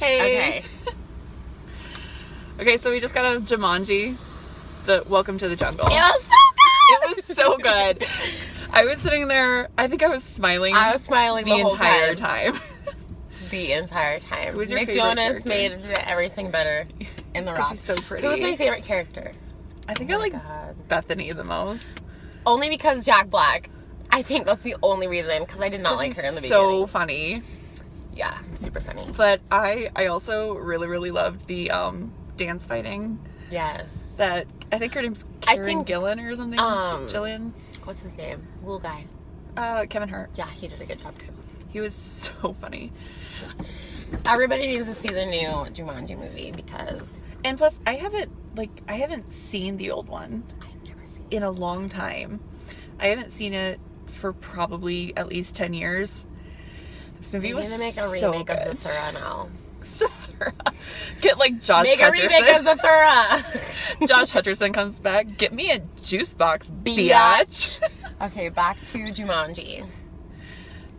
Hey. Okay. Okay, so we just got out of Jumanji, the Welcome to the Jungle. It was so good! It was so good. I was sitting there, I think I was smiling. I was smiling the whole entire time. The entire time. Who was your Nick favorite Jonas character? made everything better in The Rock. He's so pretty. Who was my favorite character? I think Oh I my like God. Bethany the most. Only because Jack Black. I think that's the only reason, because I did not like her in the beginning. So funny. Yeah, super funny. But I also really, really loved the dance fighting. Yes. That, I think her name's Karen Gillan or something. Jillian. What's his name? Little guy. Kevin Hart. Yeah, he did a good job too. He was so funny. Everybody needs to see the new Jumanji movie because... And plus, I haven't seen the old one I've never seen it. in a long time. I haven't seen it for probably at least 10 years. This movie was so good. They need to make a remake of Zathura now. Zathura. Get like Josh Make Hutcherson. a remake of Zathura! Josh Hutcherson comes back. Get me a juice box, biatch. Biatch. Okay, back to Jumanji.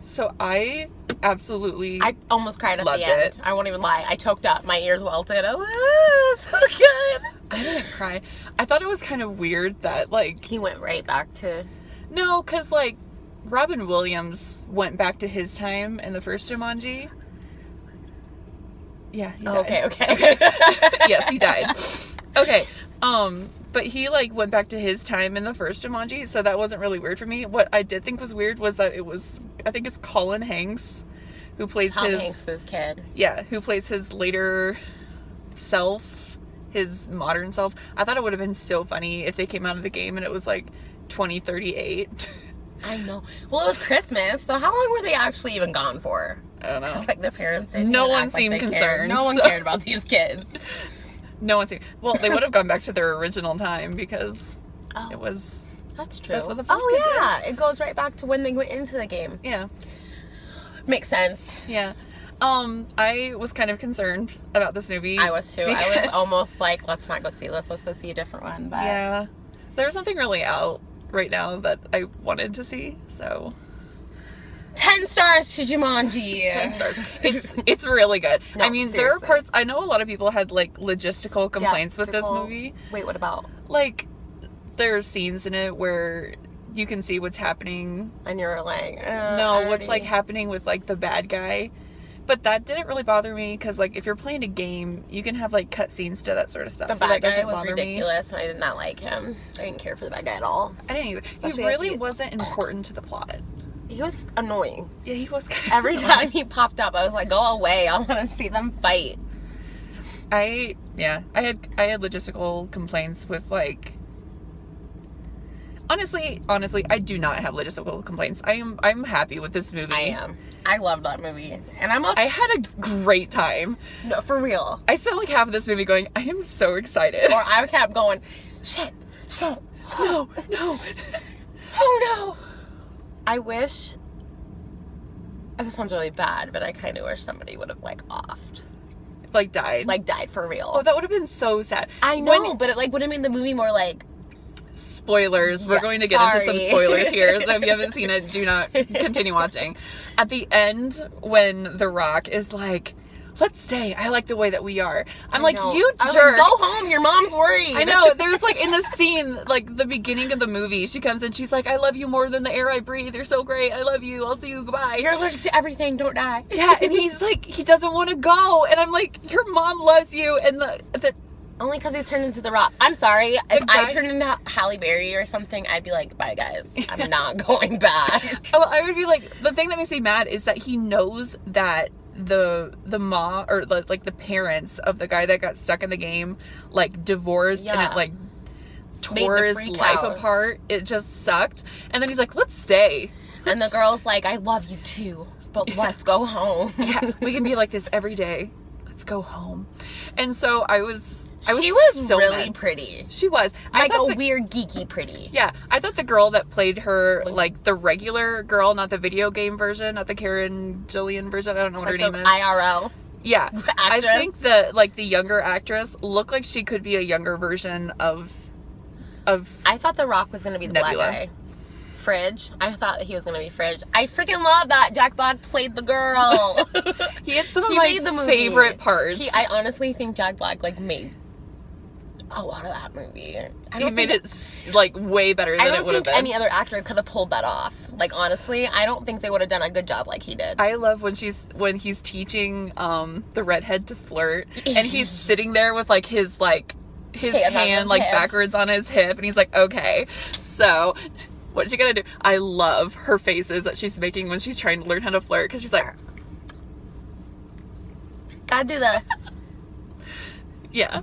So I absolutely I almost cried at loved the end. it. I won't even lie. I choked up. My ears welted. I was like, ah, so good. I didn't cry. I thought it was kind of weird that like He went right back to... no, because like Robin Williams went back to his time in the first Jumanji. Yeah, he died. Okay. Yes, he died. Okay. But he like went back to his time in the first Jumanji, so that wasn't really weird for me. What I did think was weird was that I think it's Colin Hanks who plays Tom Hanks' kid. Yeah, who plays his later self, his modern self. I thought it would have been so funny if they came out of the game and it was like 2038. I know. Well, it was Christmas, so how long were they actually even gone for? I don't know. Because like the parents didn't No even one act like seemed they cared. concerned, No one so- cared about these kids. No one's. Well, they would have gone back to their original time because Oh, it was. that's true. That's what the first oh kid did. yeah, it goes right back to when they went into the game. Yeah. Makes sense. Yeah. I was kind of concerned about this movie. I was too. I was because- almost like, let's not go see this. Let's go see a different one. But Yeah. There's nothing really out right now that I wanted to see, so 10 stars to Jumanji. 10 stars. It's really good. No, I mean, there seriously. are parts. I know a lot of people had like logistical complaints with this movie. Wait, what about? Like, there's scenes in it where you can see what's happening. And you're like, No, what's like happening with like the bad guy. But that didn't really bother me because like if you're playing a game, you can have like cut scenes to that sort of stuff. The so bad that guy doesn't was bother ridiculous, and I did not like him. I didn't care for the bad guy at all. Me. I didn't even. Especially, He like, really wasn't important to the plot. He was annoying. Yeah, he was kind of Every annoying. time he popped up, I was like, go away. I want to see them fight. I had logistical complaints with like. Honestly, I do not have logistical complaints. I'm happy with this movie. I am. I loved that movie. And I had a great time. No, for real. I spent like half of this movie going, I am so excited. Or I kept going, shit. No. Oh no. I wish, this sounds really bad, but I kind of wish somebody would have like offed. Like died. Like died for real. Oh, that would have been so sad. I know, but it like would have made the movie more like, spoilers. We're Yeah, going to get into some sorry. spoilers here. So if you haven't seen it, do not continue watching. At the end, when The Rock is like, let's stay. I like the way that we are. I'm like, know. you I was jerk. like, go home. Your mom's worried. I know. There's like in the scene, like the beginning of the movie, she comes and she's like, I love you more than the air I breathe. You're so great. I love you. I'll see you. Goodbye. You're allergic to everything. Don't die. Yeah, and he's like, he doesn't want to go. And I'm like, your mom loves you. And the Only because he's turned into The Rock. I'm sorry. If guy- I turned into Halle Berry or something, I'd be like, bye guys. I'm not going back. oh, I would be like, the thing that makes me mad is that he knows that the mom or like the parents of the guy that got stuck in the game like divorced and Yeah. it like Made tore the his freak life house. apart. It just sucked. And then he's like, let's stay. And the girl's like, I love you too, but let's go home. Yeah, we can be like this every day. Let's go home. And so I was She was so really mad. pretty. She was. Like I thought a weird, geeky pretty. Yeah, I thought the girl that played her, like the regular girl, not the video game version, not the Karen Gillian version. I don't know what Like her the name is. IRL. Yeah, I actress. think the younger actress looked like she could be a younger version of I thought The Rock was going to be the Nebula. black guy. Fridge. I thought he was gonna be Fridge. I freaking love that Jack Black played the girl. He had some of He my made the movie. favorite parts. I honestly think Jack Black like made a lot of that movie. He made it like way better than it would have been. I don't think any other actor could have pulled that off. Like honestly, I don't think they would have done a good job like he did. I love when he's teaching the redhead to flirt, and he's sitting there with like his hand like backwards on his hip, and he's like, okay, so what you gonna do? I love her faces that she's making when she's trying to learn how to flirt, because she's like, gotta do the yeah.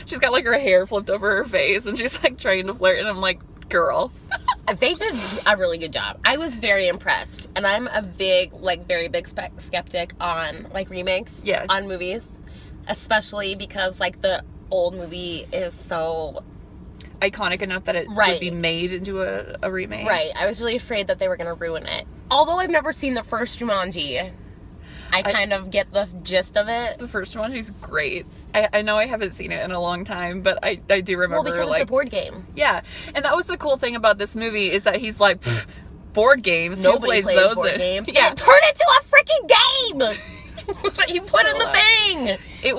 She's got like her hair flipped over her face, and she's like trying to flirt, and I'm like, girl. They did a really good job. I was very impressed, and I'm a very big skeptic on like remakes on movies, especially because like the old movie is so iconic enough that it would be made into a remake. Right. I was really afraid that they were going to ruin it. Although I've never seen the first Jumanji, I kind of get the gist of it. The first Jumanji's great. I know I haven't seen it in a long time, but I do remember. Well, because it's a board game. Yeah, and that was the cool thing about this movie is that he's like, board games. Nobody plays those board games. Yeah, turn it to a freaking game that you put in the thing. It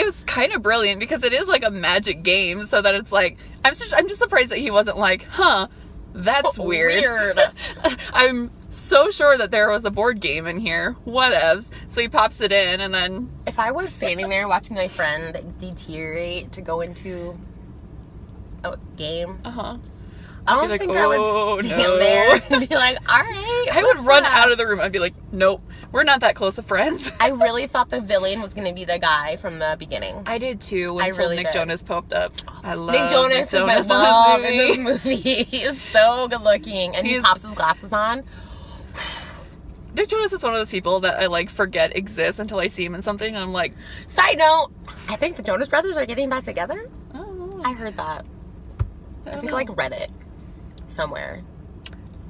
was kind of brilliant because it is like a magic game, so that it's like I'm just surprised that he wasn't like, that's weird. I'm so sure that there was a board game in here. Whatevs. So he pops it in, and then if I was standing there watching my friend deteriorate to go into a game, I don't think I would stand there and be like, all right. I would run out of the room. I'd be like, nope, we're not that close of friends. I really thought the villain was going to be the guy from the beginning. I did too, until Nick Jonas popped up. I love Nick Jonas is my love in this movie. He is so good looking, and he pops his glasses on. Nick Jonas is one of those people that I like forget exists until I see him in something, and I'm like... Side note, I think the Jonas Brothers are getting back together. Oh. I heard that. I think I like read it somewhere.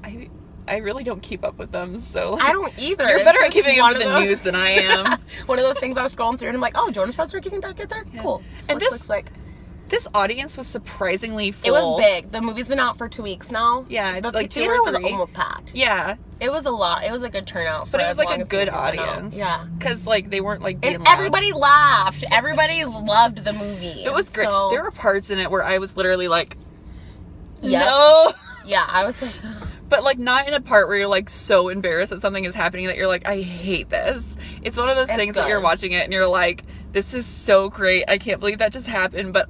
I really don't keep up with them, so... Like, I don't either. You're better at keeping up with the news than I am. One of those things I was scrolling through, and I'm like, oh, Jonas Brothers are getting back together? Yeah. Cool. And this audience was surprisingly full. It was big. The movie's been out for 2 weeks now. Yeah, the like theater was almost packed. Yeah. It was a lot. It was a good turnout. But it was like a good audience. Yeah. Because like they weren't like being and everybody laughed. Everybody loved the movie. It was great. There were parts in it where I was literally like, yep. No. Yeah, I was like... But like not in a part where you're like so embarrassed that something is happening that you're like, I hate this. It's one of those things that you're watching it and you're like, this is so great. I can't believe that just happened, but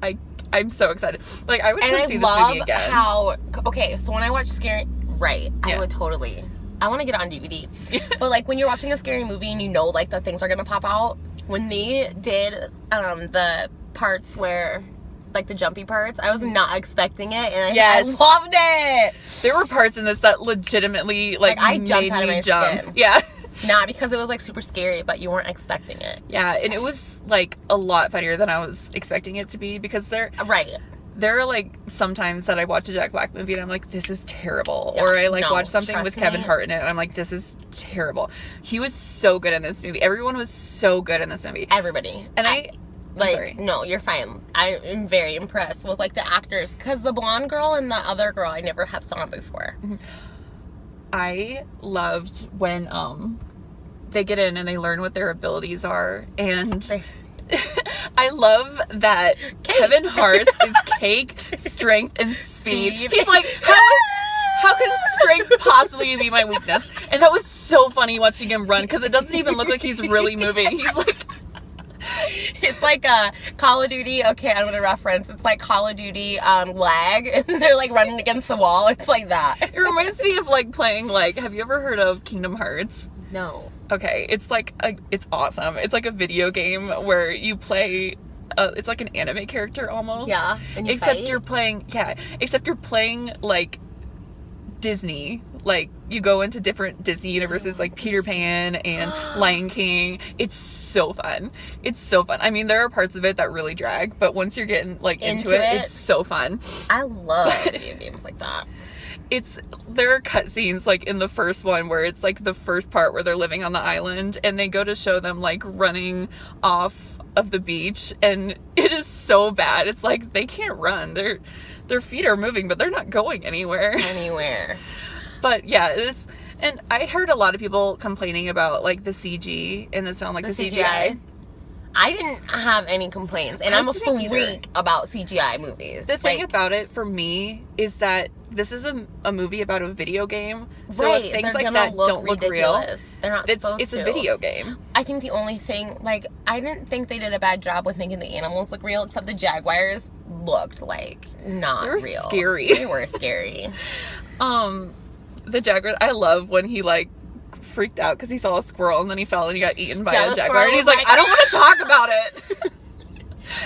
I'm so excited. Like I would come see this movie again. So when I watch Scary, I would totally. I want to get it on DVD. But like when you're watching a scary movie and you know like the things are gonna pop out, when they did the parts where like the jumpy parts, I was not expecting it, and I loved it. There were parts in this that legitimately like I jumped out of my skin. Yeah. Not because it was like super scary, but you weren't expecting it. Yeah, and it was like a lot funnier than I was expecting it to be, because there are like sometimes that I watch a Jack Black movie and I'm like, this is terrible. Yeah, or I like watch something with Kevin Hart in it and I'm like, this is terrible. He was so good in this movie. Everyone was so good in this movie. Everybody. And no, you're fine. I am very impressed with like the actors, because the blonde girl and the other girl I never have saw before. I loved when they get in and they learn what their abilities are, and I love that Kevin Hart's is cake, strength, and speed. He's like, how can strength possibly be my weakness? And that was so funny watching him run, because it doesn't even look like he's really moving. He's like... It's like a Call of Duty. Okay, I'm gonna reference. It's like Call of Duty lag, and they're like running against the wall. It's like that. It reminds me of like playing like. Have you ever heard of Kingdom Hearts? No. Okay, it's like it's awesome. It's like a video game where you play. It's like an anime character almost. Yeah. And you're playing like Disney. Like, you go into different Disney universes, like Peter Pan and Lion King. It's so fun. It's so fun. I mean, there are parts of it that really drag, but once you're getting, like, into it, it's so fun. I love video games like that. There are cutscenes, like, in the first one where it's, like, the first part where they're living on the island, and they go to show them, like, running off of the beach, and it is so bad. It's like they can't run. Their feet are moving, but they're not going anywhere. But yeah, it is. And I heard a lot of people complaining about like the CG and the sound, like the CGI. I didn't have any complaints, and I'm a freak about CGI movies. The thing about it for me is that this is a movie about a video game, so if things like that don't look real, they're not supposed to. It's a video game. I think the only thing, like, I didn't think they did a bad job with making the animals look real, except the jaguars looked like not real. Scary. They were scary. The jaguar, I love when he like freaked out because he saw a squirrel and then he fell and he got eaten by a jaguar, and he's like, I don't want to talk about it.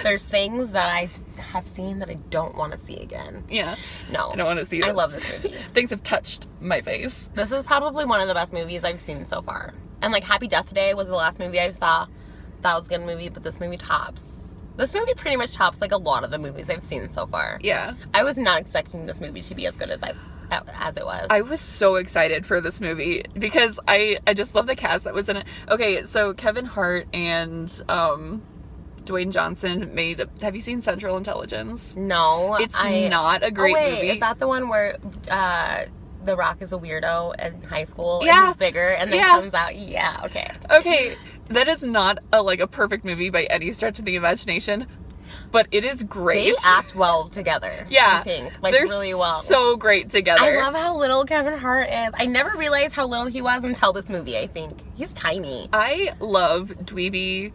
There's things that I have seen that I don't want to see again. Yeah. No. I don't want to see it. I love this movie. Things have touched my face. This is probably one of the best movies I've seen so far. And like Happy Death Day was the last movie I saw. That was a good movie, but this movie tops. This movie pretty much tops like a lot of the movies I've seen so far. Yeah. I was not expecting this movie to be as good as it was. I was so excited for this movie because I just love the cast that was in it. Okay, so Kevin Hart and Dwayne Johnson made. Have you seen Central Intelligence? No, it's not a great movie. Is that the one where The Rock is a weirdo in high school and he's bigger and then comes out? Yeah, okay. Okay, that is not a perfect movie by any stretch of the imagination, but it is great. They act well together. Yeah, I think they're really well. So great together. I love how little Kevin Hart is. I never realized how little he was until this movie. I think he's tiny. I love dweeby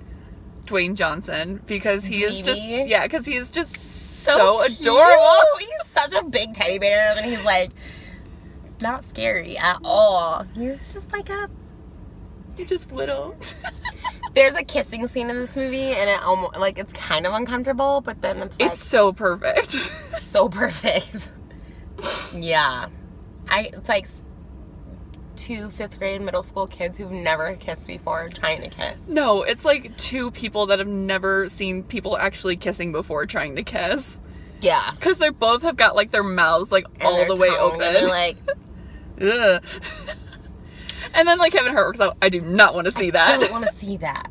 Dwayne Johnson because he is just so adorable. He's such a big teddy bear, and he's like not scary at all. He's just like He's just little. There's a kissing scene in this movie, and it almost it's kind of uncomfortable, but then it's so perfect. So perfect. Yeah, it's like two 5th grade middle school kids who've never kissed before trying to kiss. No, it's like two people that have never seen people actually kissing before trying to kiss. Yeah, because they both have got like their mouths like and all the way open. And they're like, ugh. And then like Kevin Hart works out. I do not want to see that. I don't want to see that.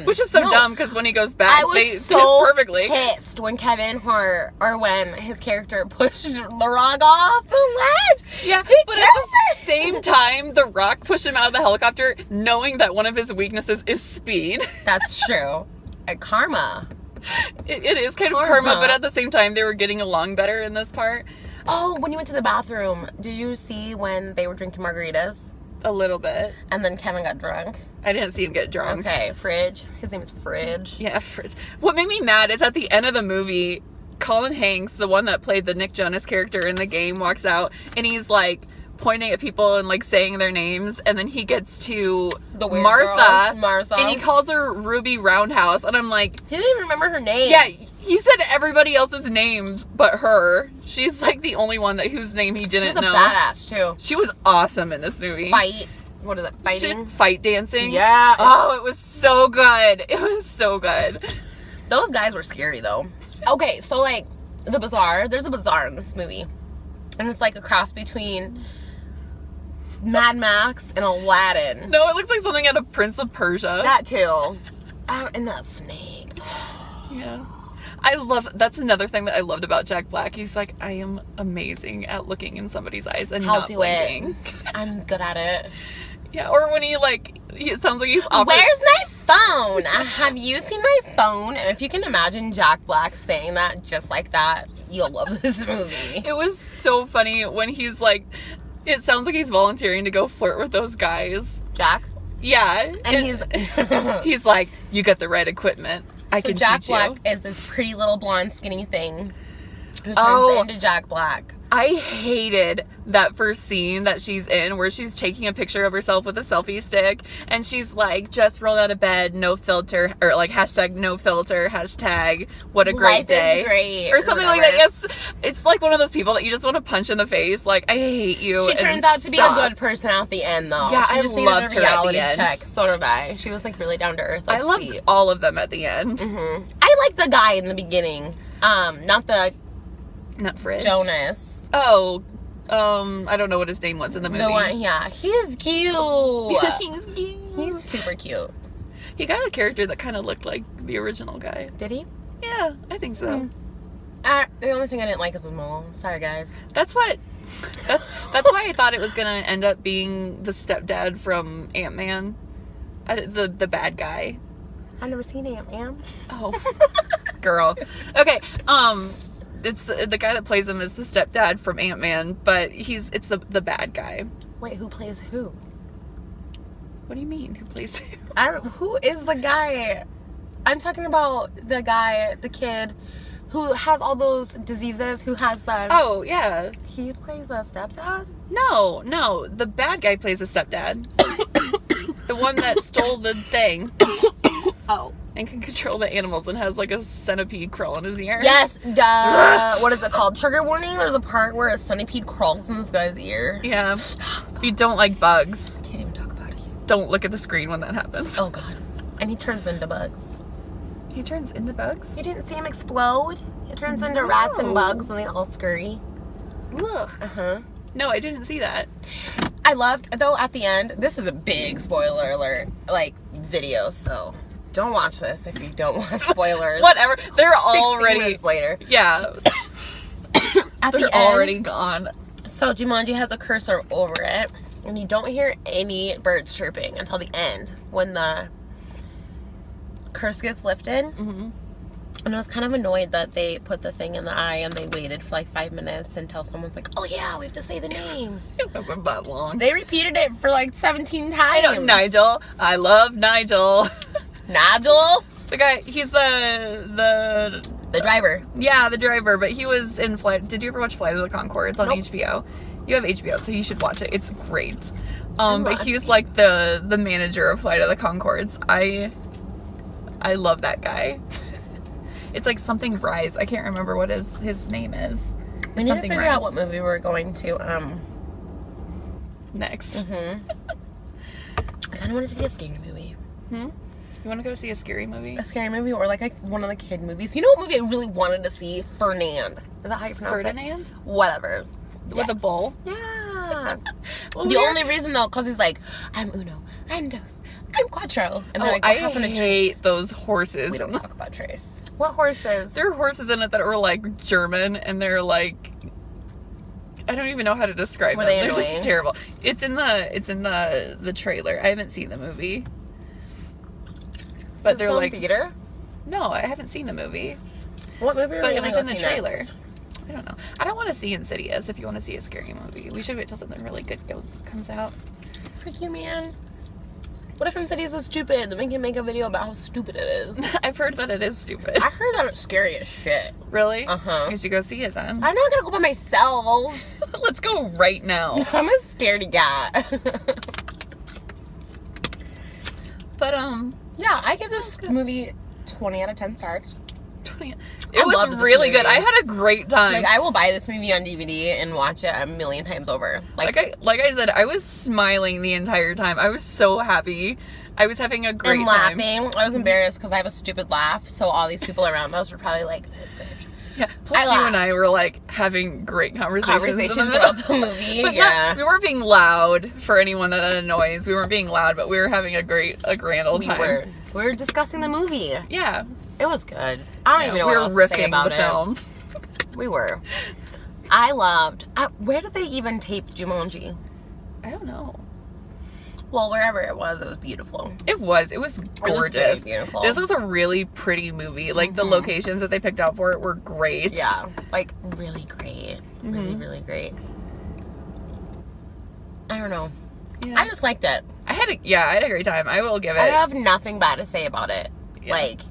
Which is so dumb because when he goes back, I was they so perfectly. Pissed when Kevin Hart or when his character pushed The Rock off the ledge. Yeah, but at the same time, The Rock pushed him out of the helicopter, knowing that one of his weaknesses is speed. That's true. Karma. It is kind of karma, but at the same time, they were getting along better in this part. Oh, when you went to the bathroom, did you see when they were drinking margaritas? A little bit. And then Kevin got drunk? I didn't see him get drunk. Okay, Fridge. His name is Fridge. Yeah, Fridge. What made me mad is at the end of the movie, Colin Hanks, the one that played the Nick Jonas character in the game, walks out and he's like pointing at people and like saying their names, and then he gets to the weird Martha, and he calls her Ruby Roundhouse, and I'm like, he didn't even remember her name. Yeah, he said everybody else's names but her. She's like the only one whose name he didn't know. She was a badass too. She was awesome in this movie. What is it? Fighting? Fight dancing. Yeah. Oh, it was so good. It was so good. Those guys were scary though. Okay, so like the bazaar. There's a bazaar in this movie, and it's like a cross between Mad Max and Aladdin. No, it looks like something out of Prince of Persia. That too. And that snake. Yeah. That's another thing that I loved about Jack Black. He's like, I am amazing at looking in somebody's eyes and not blinking. I'm good at it. Yeah, or when it sounds like he's offering. Where's my phone? Have you seen my phone? And if you can imagine Jack Black saying that just like that, you'll love this movie. It was so funny when he's like, it sounds like he's volunteering to go flirt with those guys. Jack? Yeah. And he's like, you got the right equipment. I can Jack teach Black you. is this pretty little blonde skinny thing who turns into Jack Black. I hated that first scene that she's in where she's taking a picture of herself with a selfie stick and she's like, just rolled out of bed, no filter, or like hashtag no filter, hashtag what a great day. Life is great. Or something like that. Yes. It's like one of those people that you just want to punch in the face. Like, I hate you. She turns out to be a good person at the end though. Yeah, she just loved needed a reality her at the end. check. So did I. She was like really down to earth. Like, I loved sweet. all of them at the end. Mm-hmm. I liked the guy in the beginning. Not Fridge. Jonas. Oh, I don't know what his name was in the movie. The one, yeah. He's cute. He's cute. He's super cute. He got a character that kind of looked like the original guy. Did he? Yeah, I think so. The only thing I didn't like is his mole. Sorry, guys. That's why I thought it was gonna end up being the stepdad from Ant-Man, the bad guy. I've never seen Ant-Man. Oh, girl. Okay. It's the guy that plays him is the stepdad from Ant-Man, but it's the bad guy. Wait, who plays who? What do you mean? Who plays who? Who is the guy? I'm talking about the guy, the kid, who has all those diseases, who has Oh, yeah. He plays the stepdad? No. The bad guy plays the stepdad. The one that stole the thing. Oh. And can control the animals and has like a centipede crawl in his ear. Yes, duh. What is it called? Trigger warning? There's a part where a centipede crawls in this guy's ear. Yeah. If you don't like bugs. Can't even talk about it. Don't look at the screen when that happens. Oh, God. And he turns into bugs. He turns into bugs? You didn't see him explode? He turns into rats and bugs and they all scurry. Ugh. Uh-huh. No, I didn't see that. I loved, though, at the end, this is a big spoiler alert, like, video, so don't watch this if you don't want spoilers. Whatever. They're 60 already... minutes later. Yeah. They're already gone. So Jumanji has a cursor over it, and you don't hear any birds chirping until the end, when the curse gets lifted. Mm-hmm. And I was kind of annoyed that they put the thing in the eye and they waited for like 5 minutes until someone's like, oh yeah, we have to say the name. It wasn't that long. They repeated it for like 17 times. I know, Nigel. I love Nigel. Nigel? The guy, he's the driver. Yeah, the driver, but he was in Flight. Did you ever watch Flight of the Conchords on Nope. HBO? You have HBO, so you should watch it. It's great. But he's like the manager of Flight of the Conchords. I love that guy. It's like something Rise. I can't remember what his name is. We need to figure out what movie we're going to next. I kind of want it to be a scary movie. You want to go see a scary movie? A scary movie or like one of the kid movies. You know what movie I really wanted to see? Ferdinand. Is that how you pronounce Ferdinand? it? Whatever. With a bull? Yeah. Well, the only reason though, because he's like, I'm Uno, I'm Dos, I'm Quattro. And they're like, what I happened to hate Trace? those horses. We don't talk about Trace. What horses? There are horses in it that are like German and they're like, I don't even know how to describe them. They They're annoying? just terrible. It's in the trailer. I haven't seen the movie. But they're like theater? No, I haven't seen the movie. What movie are But we it going was to in go the see trailer. next? I don't know. I don't want to see Insidious if you want to see a scary movie. We should wait till something really good comes out. Frick you, man. What if Insidious is stupid? Then we can make a video about how stupid it is. I've heard that it is stupid. I heard that it's scary as shit. Really? Uh-huh. You should go see it then. I'm not gonna go by myself. Let's go right now. I'm a scaredy cat. But yeah, I give this movie 20 out of 10 stars. It was loved this really movie. good. I had a great time. Like, I will buy this movie on DVD and watch it a million times over. Like I said, I was smiling the entire time. I was so happy. I was having a great and time. laughing. I was embarrassed because I have a stupid laugh, so all these people around us were probably like, this bitch. Yeah. Plus, you and I were like having great conversations Throughout the movie. But Yeah. we weren't being loud for anyone that annoys. We weren't being loud, but we were having a grand old time. We were discussing the movie. Yeah. It was good. I don't even know what else to say about the film. We were. I loved. Where did they even tape Jumanji? I don't know. Well, wherever it was beautiful. It was gorgeous. Very beautiful. This was a really pretty movie. Like the locations that they picked out for it were great. Yeah, like really great. Really, really great. I don't know. Yeah. I just liked it. I had a great time. I will give it. I have nothing bad to say about it. Yeah. Like,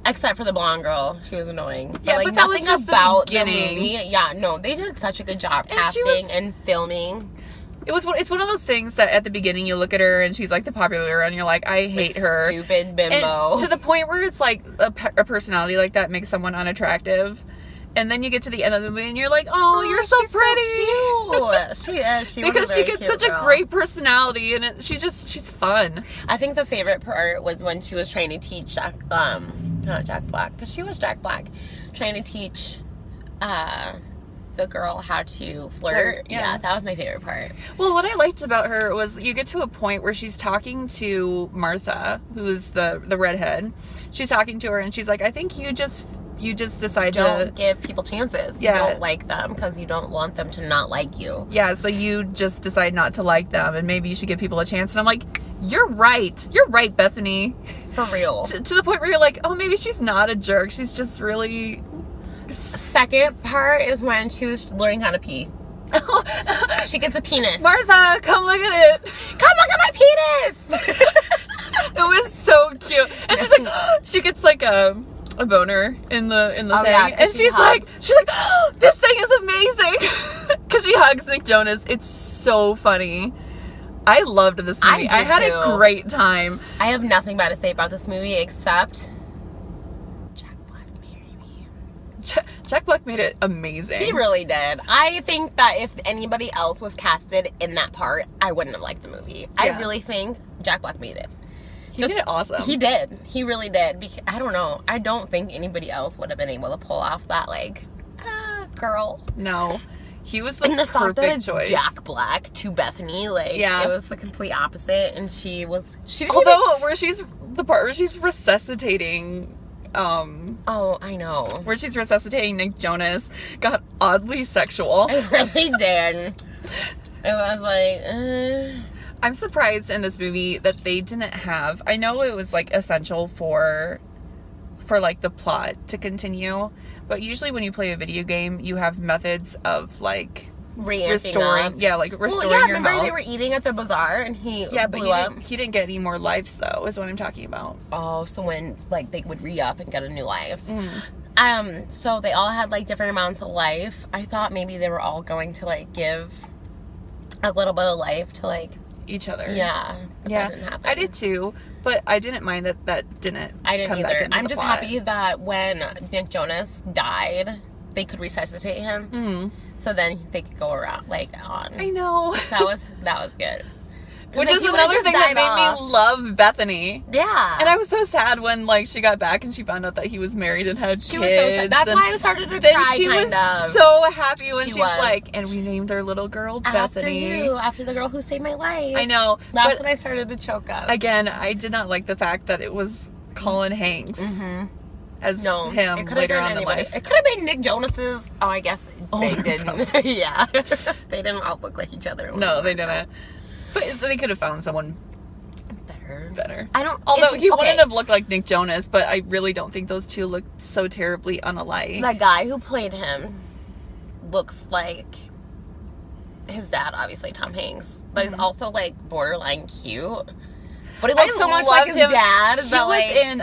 except for the blonde girl. She was annoying. Yeah, like, but that was nothing just the about beginning. movie. Yeah, no, they did such a good job And casting and filming. It's one of those things that at the beginning you look at her and she's like the popular and you're like, I hate her. Stupid bimbo. And to the point where it's like a personality like that makes someone unattractive. And then you get to the end of the movie and you're like, oh you're so pretty. So cute. She is. She because was a she very gets cute such girl. a great personality and she's fun. I think the favorite part was when she was trying to teach not Jack Black, because she was Jack Black, trying to teach the the girl how to flirt. Yeah, that was my favorite part. Well, what I liked about her was you get to a point where she's talking to Martha, who's the redhead. She's talking to her, and she's like, I think you just decide don't give people chances. Yeah. You don't like them because you don't want them to not like you. Yeah, so you just decide not to like them, and maybe you should give people a chance. And I'm like, you're right, Bethany. For real. To the point where you're like, oh, maybe she's not a jerk. She's just really... Second part is when she was learning how to pee. She gets a penis. Martha, come look at it. Come look at my penis. It was so cute. And she's like, she gets like a boner in the thing. Yeah, and she's like, oh, this thing is amazing. Because she hugs Nick Jonas. It's so funny. I loved this movie. I had a great time. I have nothing bad to say about this movie except Jack Black marry me. Jack Black made it amazing. He really did. I think that if anybody else was casted in that part, I wouldn't have liked the movie. Yeah. I really think Jack Black made it. He did it awesome. He did. He really did. I don't know. I don't think anybody else would have been able to pull off that, like, girl. No. He was the and the perfect fact that it's choice. Jack Black to Bethany, like, it was the complete opposite, and she didn't the part where she's resuscitating, oh, I know. Where she's resuscitating Nick Jonas got oddly sexual. It really did. It was like, I'm surprised in this movie that they didn't have, I know it was, like, essential for like, the plot to continue, but usually when you play a video game, you have methods of, like, restoring up. Yeah, like, restoring your remember health. They were eating at the bazaar, and he blew up. He didn't get any more lives, though, is what I'm talking about. Oh, so when, like, they would re-up and get a new life. So they all had, like, different amounts of life. I thought maybe they were all going to, like, give a little bit of life to, like, each other. Yeah. Yeah. That didn't happen. I did too, but I didn't mind that didn't I didn't come either. back into I'm the just plot. happy that when Nick Jonas died, they could resuscitate him. So then they could go around, like, on. I know. That was good. Which is another thing that made me love Bethany. Yeah. And I was so sad when, like, she got back and she found out that he was married and had kids. She was so sad. That's why I started to then cry, she kind was of. so happy when She she's was. like, and we named our little girl Bethany. After the girl who saved my life. I know. That's when I started to choke up. Again, I did not like the fact that it was Colin Hanks as him it could later have on been in anybody. life. It could have been Nick Jonas's. Oh, I guess they didn't. Brother. Yeah. They didn't all look like each other. No, they didn't. But they could have found someone better. I don't. Although he wouldn't have looked like Nick Jonas, but I really don't think those two look so terribly unalike. The guy who played him looks like his dad, obviously Tom Hanks, but he's also like borderline cute. But he looks so much like his dad. He was in.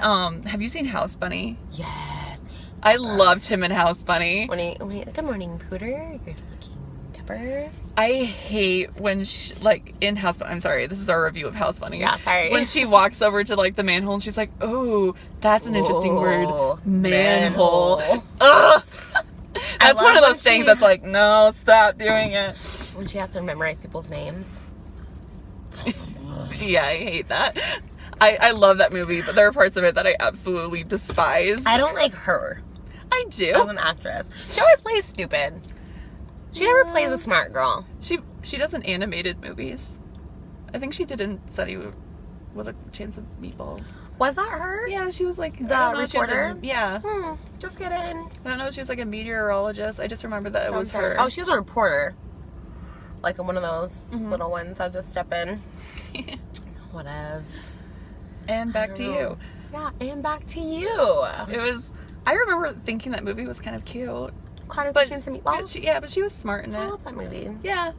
Have you seen House Bunny? Yes. I loved him in House Bunny. When he good morning, Pooter. Good looking Pepper. I hate when like in House Bunny. I'm sorry, this is our review of House Bunny. Yeah, sorry. When she walks over to like the manhole and she's like, "Oh, that's an interesting word, manhole." Ugh. That's one of those things that's like, no, stop doing it. When she has to memorize people's names. Yeah, I hate that. I love that movie, but there are parts of it that I absolutely despise. I don't like her. I do. As an actress. She always plays stupid. She never plays a smart girl. She does in animated movies. I think she did in Sunny with a Chance of Meatballs. Was that her? Yeah, she was like the reporter. Yeah. Just kidding. I don't know. She was like a meteorologist. I just remember that it was her. Oh, she was a reporter. Like one of those little ones that just step in. Whatevs. And back to you. Yeah, and back to you. It was. I remember thinking that movie was kind of cute. Clouded with a Chance of Meatballs? But she was smart in it. I love that movie. Yeah.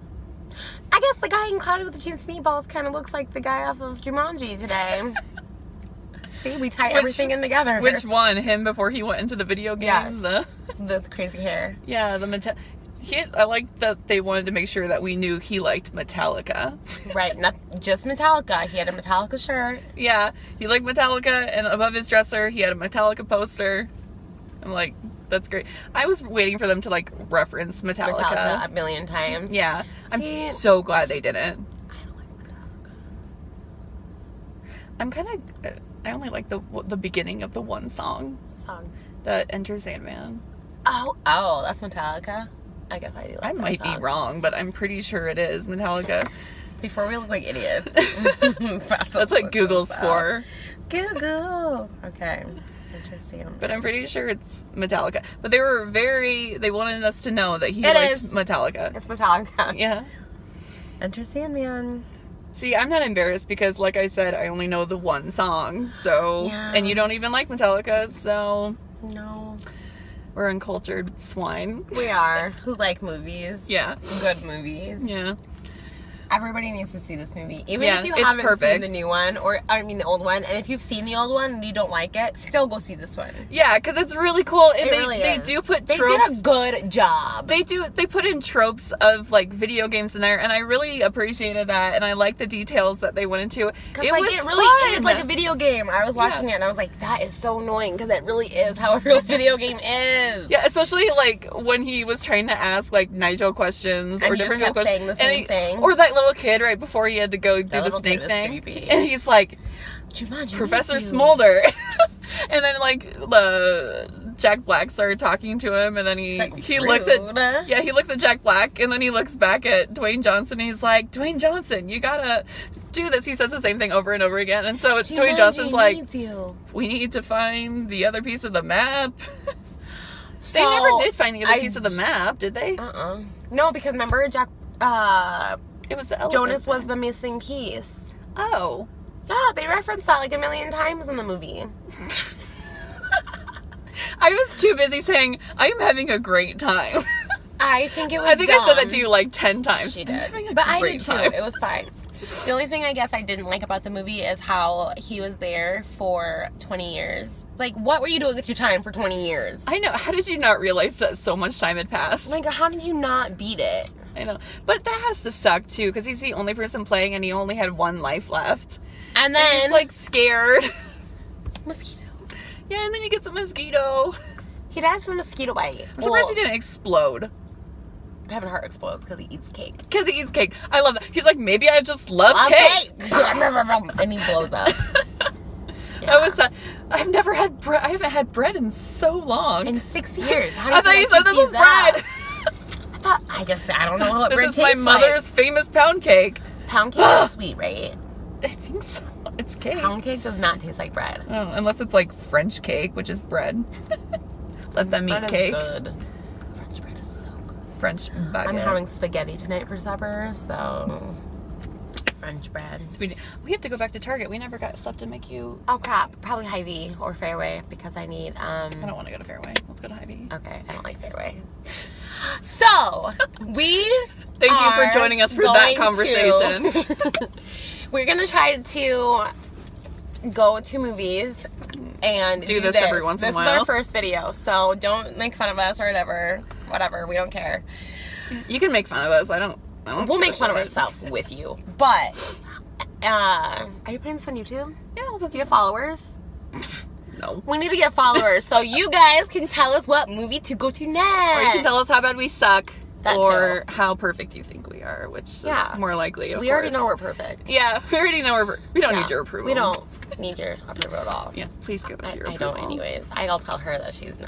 I guess the guy in Clouded with a Chance of Meatballs kind of looks like the guy off of Jumanji today. See, we tie everything in together. Which one? Him before he went into the video games? Yes. The crazy hair. Yeah, I like that they wanted to make sure that we knew he liked Metallica. Right, not just Metallica. He had a Metallica shirt. Yeah, he liked Metallica, and above his dresser, he had a Metallica poster. I'm like, that's great. I was waiting for them to, like, reference Metallica a million times. Yeah. See, I'm so glad they didn't. I don't like Metallica. I only like the beginning of the one song. Song. That Enter Sandman. Oh, that's Metallica? I guess I do like I that might song. be wrong, but I'm pretty sure it is Metallica. Before we look like idiots. That's what Google's for. Google. Okay. Interesting. But I'm pretty sure it's Metallica. But they wanted us to know that he liked Metallica. It's Metallica. Yeah. Interesting, man. See, I'm not embarrassed because, like I said, I only know the one song. So, Yeah. And you don't even like Metallica, so No. we're uncultured swine. We are. Who like movies. Yeah. Good movies. Yeah. Everybody needs to see this movie. Even Yeah, if you it's haven't perfect. seen the new one, the old one, and if you've seen the old one and you don't like it, still go see this one. Yeah, because it's really cool. And They do put They tropes. did a good job. They put in tropes of like video games in there, and I really appreciated that, and I like the details that they went into. Because it really is like a video game. I was watching it and I was like, that is so annoying because it really is how a real video game is. Yeah, especially like when he was trying to ask like Nigel questions And or he different just kept questions, saying the same thing. or that little kid right before he had to go do the little snake kid was thing, creepy. and he's like, Jumanji, Professor Smolder, and then like the Jack Black started talking to him, and then he looks at Jack Black, and then he looks back at Dwayne Johnson, and he's like, Dwayne Johnson, you gotta do this. He says the same thing over and over again, and so Dwayne Johnson's like, we need to find the other piece of the map. They never did find the other piece of the map, did they? No, because remember It was the elephant Jonas was thing. the missing piece. Oh. Yeah, they referenced that like a million times in the movie. I was too busy saying, I am having a great time. I think it was I think I said that to you like 10 times. She did. I'm having a But I great did too. time. It was fine. The only thing I guess I didn't like about the movie is how he was there for 20 years. Like, what were you doing with your time for 20 years? I know. How did you not realize that so much time had passed? Like, how did you not beat it? I know. But that has to suck too, because he's the only person playing and he only had one life left. And then... he's like scared. Mosquito. Yeah, and then he gets a mosquito. He dies from a mosquito bite. I'm surprised he didn't explode. Kevin Hart explodes because he eats cake. Because he eats cake. I love that. He's like, maybe I just love cake. And he blows up. That was I've never had bread. I haven't had bread in so long. In 6 years. How I thought you said this was bread. I don't know what This bread is tastes my mother's famous pound cake. Pound cake is sweet, right? I think so. It's cake. Pound cake does not taste like bread. Oh, unless it's like French cake, which is bread. Let them eat cake. Good. French bread is so good. French baguette. I'm having spaghetti tonight for supper, so French bread. We have to go back to Target. We never got stuff to make you. Oh crap! Probably Hy-Vee or Fairway because I need. I don't want to go to Fairway. Let's go to Hy-Vee. Okay, I don't like Fairway. So we. Thank you for joining us for that conversation. We're gonna try to go to movies and do this every once in a while. This is our first video, so don't make fun of us or whatever. Whatever, we don't care. You can make fun of us. I don't We'll make fun of ourselves with you. But are you putting this on YouTube? Yeah. Do you have followers? No. We need to get followers so you guys can tell us what movie to go to next. Or you can tell us how bad we suck. That or too. how perfect you think we are, which is more likely, of We course. already know we're perfect. Yeah, we already know we don't need your approval. We don't need your approval at all. Yeah, please give us your I approval. don't anyways. I'll tell her that she's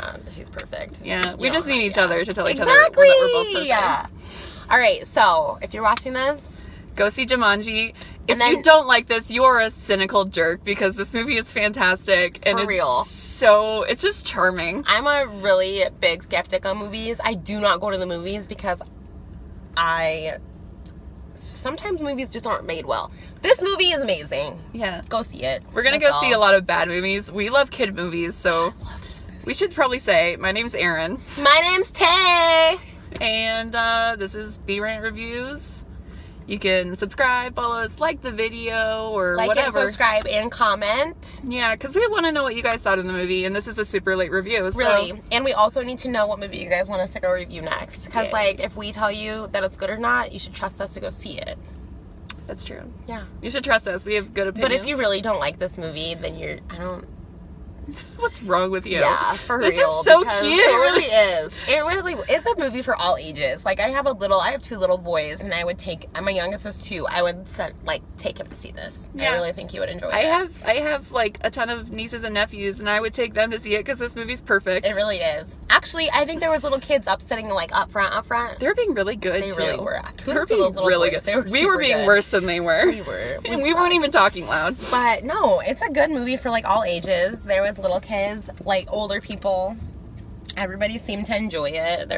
perfect. Yeah, we You just don't need have- each other to tell each other Exactly. that we're both perfect. Yeah. All right, so if you're watching this, go see Jumanji. If And then- you don't like this, you're a cynical jerk because this movie is fantastic and For it's real. So it's just charming. I'm a really big skeptic on movies. I do not go to the movies because sometimes movies just aren't made well. This movie is amazing. Yeah. Go see it. We're gonna That's go see a lot of bad movies. We love kid movies, so we should probably say my name's Erin. My name's Tay. And this is B-Rant Reviews. You can subscribe, follow us, like the video, or Like whatever. and subscribe and comment. Yeah, because we want to know what you guys thought of the movie, and this is a super late review. So. Really. And we also need to know what movie you guys want us to go review next. Because, Yeah. like, if we tell you that it's good or not, you should trust us to go see it. That's true. Yeah. You should trust us. We have good opinions. But if you really don't like this movie, then What's wrong with you? Yeah, for real. This is so cute. It really is. It really is a movie for all ages. Like, I have 2 little boys, and I would take, my youngest is 2. I would take him to see this. Yeah. I really think he would enjoy it. I have like a ton of nieces and nephews, and I would take them to see it because this movie's perfect. It really is. Actually, I think there was little kids sitting like up front. They were being really good. They too. really were. They were Kudos to those being little really boys. good. We were being good. worse than they were. We were. And we weren't even talking loud. But no, it's a good movie for like all ages. There was little kids, like older people. Everybody seemed to enjoy it.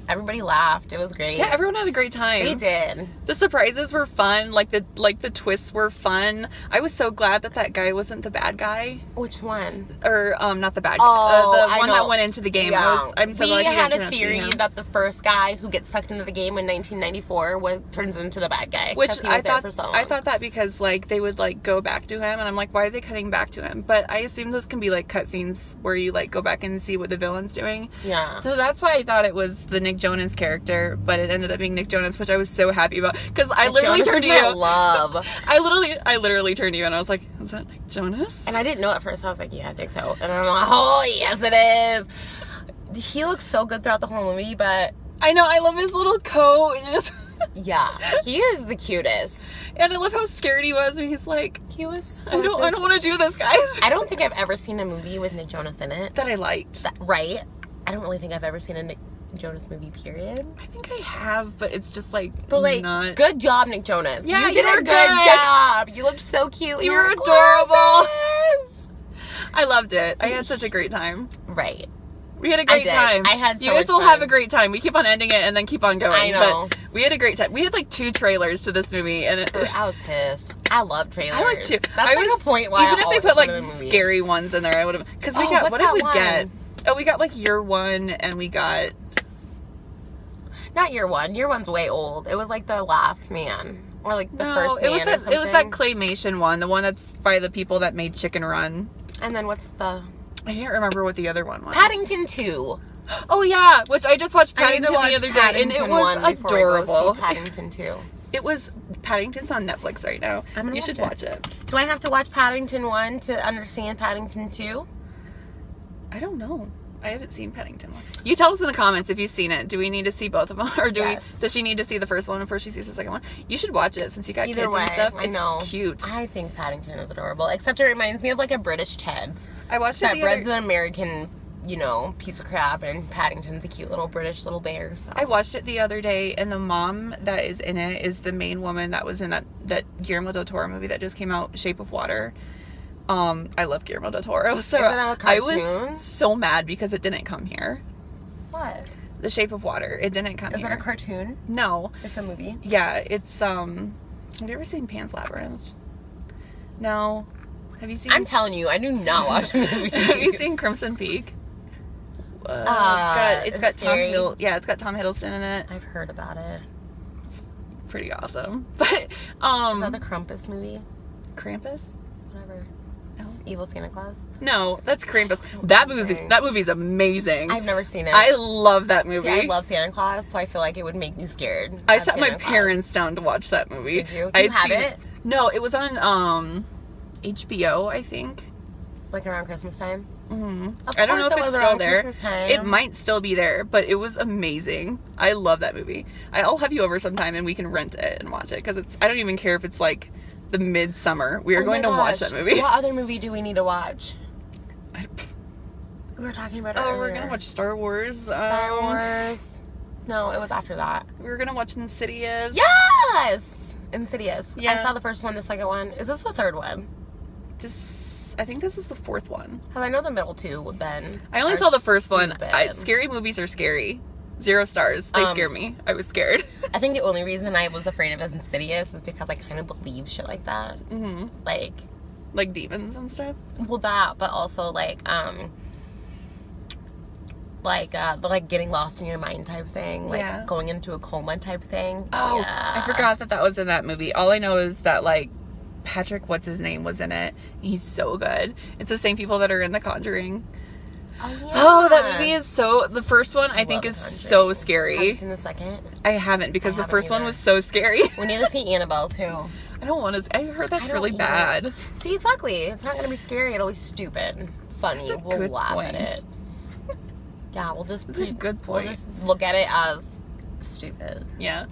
Everybody laughed. It was great. Yeah, everyone had a great time. They did. The surprises were fun. Like the twists were fun. I was so glad that guy wasn't the bad guy. Which one? Or not the bad guy. Oh, the one that went into the game. Yeah. I'm so glad we he had didn't turn a out to be theory him. that the first guy who gets sucked into the game in 1994 turns into the bad guy. Which he was there for so long. I thought that because like they would like go back to him, and I'm like, why are they cutting back to him? But I assume those can be like cutscenes where you like go back and see what the villain's doing. Yeah. So that's why I thought it was the Nick Jonas character, but it ended up being Nick Jonas, which I was so happy about because I literally turned to you. Love. I literally turned to you and I was like, is that Nick Jonas? And I didn't know at first. I was like, yeah, I think so. And I'm like, oh yes, it is. He looks so good throughout the whole movie, but I know, I love his little coat and his yeah, he is the cutest. And I love how scared he was when he's like, he was so I don't want to do this, guys. I don't think I've ever seen a movie with Nick Jonas in it that I liked. Right? I don't really think I've ever seen a Nick Jonas movie, period. I think I have, but it's just like, not... Good job, Nick Jonas. Yeah, you did a good job. You looked so cute. You were adorable. I loved it. I had such a great time. Right. We had a great time. I had so You guys much will fun. have a great time. We keep on ending it and then keep on going. I know. But we had a great time. We had like 2 trailers to this movie, and I was pissed. I love trailers. I like too. That's like a point why even I if they always put like the movie. scary ones in there, I would have. Because we got, what did we get? Oh, we got like Year One, and we got. Not Year One. Year One's way old. It was like The Last Man. Or like The First Man or something. It was that claymation one, the one that's by the people that made Chicken Run. And then what's the... I can't remember what the other one was. Paddington 2. Oh yeah, which I just watched Paddington the other day, and it was adorable. Paddington 2. It was... Paddington's on Netflix right now. You should watch it. Do I have to watch Paddington 1 to understand Paddington 2? I don't know. I haven't seen Paddington 1. You tell us in the comments if you've seen it. Do we need to see both of them? Or does she need to see the first one before she sees the second one? You should watch it since you got kids and stuff. I know. It's cute. I think Paddington is adorable. Except it reminds me of like a British Ted. I watched it Brett's an American, piece of crap, and Paddington's a cute little British little bear. So. I watched it the other day, and the mom that is in it is the main woman that was in that Guillermo del Toro movie that just came out, Shape of Water. I love Guillermo del Toro, so I was so mad because it didn't come here. What? The Shape of Water. It didn't come here. Is it a cartoon? No. It's a movie? Yeah, it's, have you ever seen Pan's Labyrinth? No. Have you seen... I'm telling you, I do not watch movies. Have you seen Crimson Peak? It's got Tom Hiddleston. Yeah, it's got Tom Hiddleston in it. I've heard about it. It's pretty awesome. But, Is that the Krampus movie? Krampus? Whatever. Evil Santa Claus? No, that's Krampus. That movie's amazing. I've never seen it. I love that movie. See, I love Santa Claus, so I feel like it would make me scared. I sat my parents down to watch that movie. Did you? Do you have it? No, it was on HBO, I think. Like around Christmas time? Mm-hmm. I don't know if it's still there. It might still be there, but it was amazing. I love that movie. I'll have you over sometime and we can rent it and watch it because I don't even care if it's like the midsummer. We are going to watch that movie. What other movie do we need to watch? We were talking about it earlier. We're going to watch Star Wars. Star Wars. No, it was after that. We were going to watch Insidious. Yes! Insidious. Yeah. I saw the first one, the second one. Is this the third one? I think this is the 4th one. Because I know the middle two then. I only saw the first one. Scary movies are scary. 0 stars. They scare me. I was scared. I think the only reason I was afraid of Insidious is because I kind of believe shit like that. Mm-hmm. Like demons and stuff? Well, that, but also like getting lost in your mind type thing. Like going into a coma type thing. Oh, yeah. I forgot that was in that movie. All I know is that like Patrick, what's his name, was in it. He's so good. It's the same people that are in The Conjuring. Oh, yeah. Oh, that movie is the first one I think is so scary. Have you seen the second? I haven't because the first one was so scary. We need to see Annabelle too. I don't want to. I heard that's really bad. See, exactly. It's not going to be scary. It'll be stupid. funny. That's a We'll good laugh point. at it. Yeah, we'll just That's a good point. We'll just look at it as stupid. Yeah.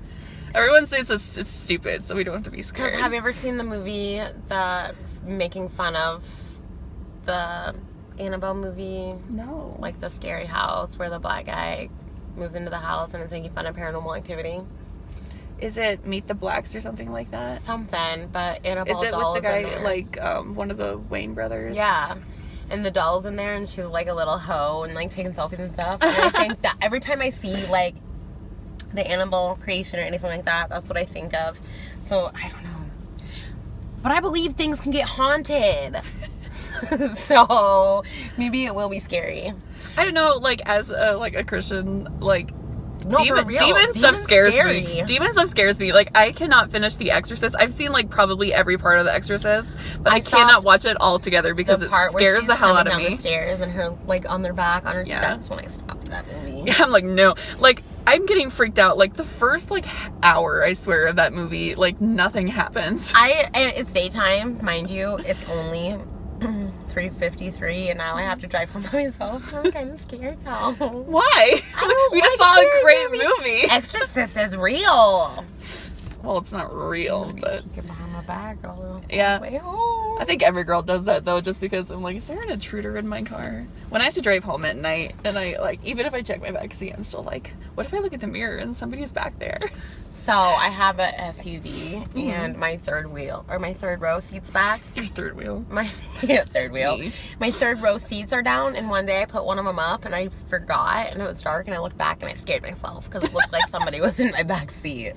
Everyone says it's stupid, so we don't have to be scared. Because have you ever seen the movie making fun of the Annabelle movie? No. Like the scary house where the black guy moves into the house and is making fun of Paranormal Activity? Is it Meet the Blacks or something like that? Something, but Annabelle Is it doll with the is in guy, there. like, one of the Wayne brothers? Yeah. And the doll's in there and she's like a little hoe and like taking selfies and stuff. And I think that every time I see like the Annabelle creation or anything like that, that's what I think of. So I don't know. But I believe things can get haunted. So maybe it will be scary. I don't know, like, as a Christian, like, No, for real. demon stuff scares scary. me. Demon stuff scares me. Like, I cannot finish The Exorcist. I've seen, like, probably every part of The Exorcist, but I cannot watch it all together because it scares the hell out of down me. The stairs and her like on their back on her. Yeah. That's when I stopped that movie. Yeah, I'm like, no. Like, I'm getting freaked out. Like, the first, like, hour, I swear, of that movie, like, nothing happens. It's daytime, mind you. It's only 3:53, and now I have to drive home by myself. I'm kind of scared now. Why? We just saw a great movie. Exorcist is real. Well, it's not real, but Peeking behind my back all the yeah. way home. I think every girl does that, though, just because I'm like, is there an intruder in my car? When I have to drive home at night, and I, like, even if I check my back seat, I'm still like, what if I look at the mirror and somebody's back there? So I have a SUV, and my third row seats back. Your third wheel. My third wheel. Me. My third row seats are down, and one day I put one of them up, and I forgot, and it was dark, and I looked back, and I scared myself because it looked like somebody was in my back seat.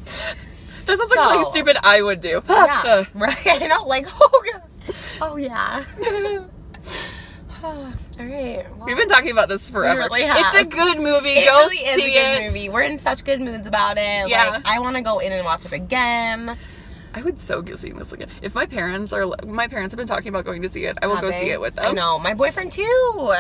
That sounds like something stupid I would do. Yeah, right. I know, like, oh god, oh yeah. All right. Well, We've been talking about this forever. We really have. It's a good movie. it Go really is see a good it. movie. We're in such good moods about it. Yeah. Like, I want to go in and watch it again. I would so go seeing this again. If my parents have been talking about going to see it, I will Have go they? see it with them. I know. My boyfriend too.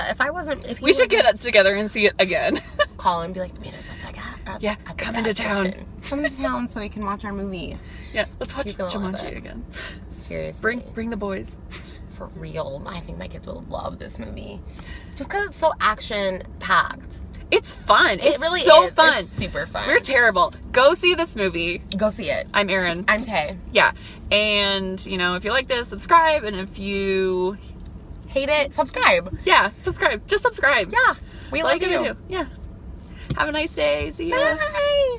We should get it together and see it again. call and be like, meet us at Yeah, the come gas into town. station. Come into town so we can watch our movie. Yeah, let's watch She's gonna love Jumanji it. again. Seriously. Bring the boys. For real. I think my kids will love this movie. Just because it's so action-packed. It's fun. It really so is. fun. It's super fun. We're terrible. Go see this movie. Go see it. I'm Erin. I'm Tay. Yeah. And, if you like this, subscribe. And if you Hate it? Subscribe. Yeah, subscribe. Just subscribe. Yeah. We That's all love you you. gotta do. Yeah. Have a nice day. See ya. Bye.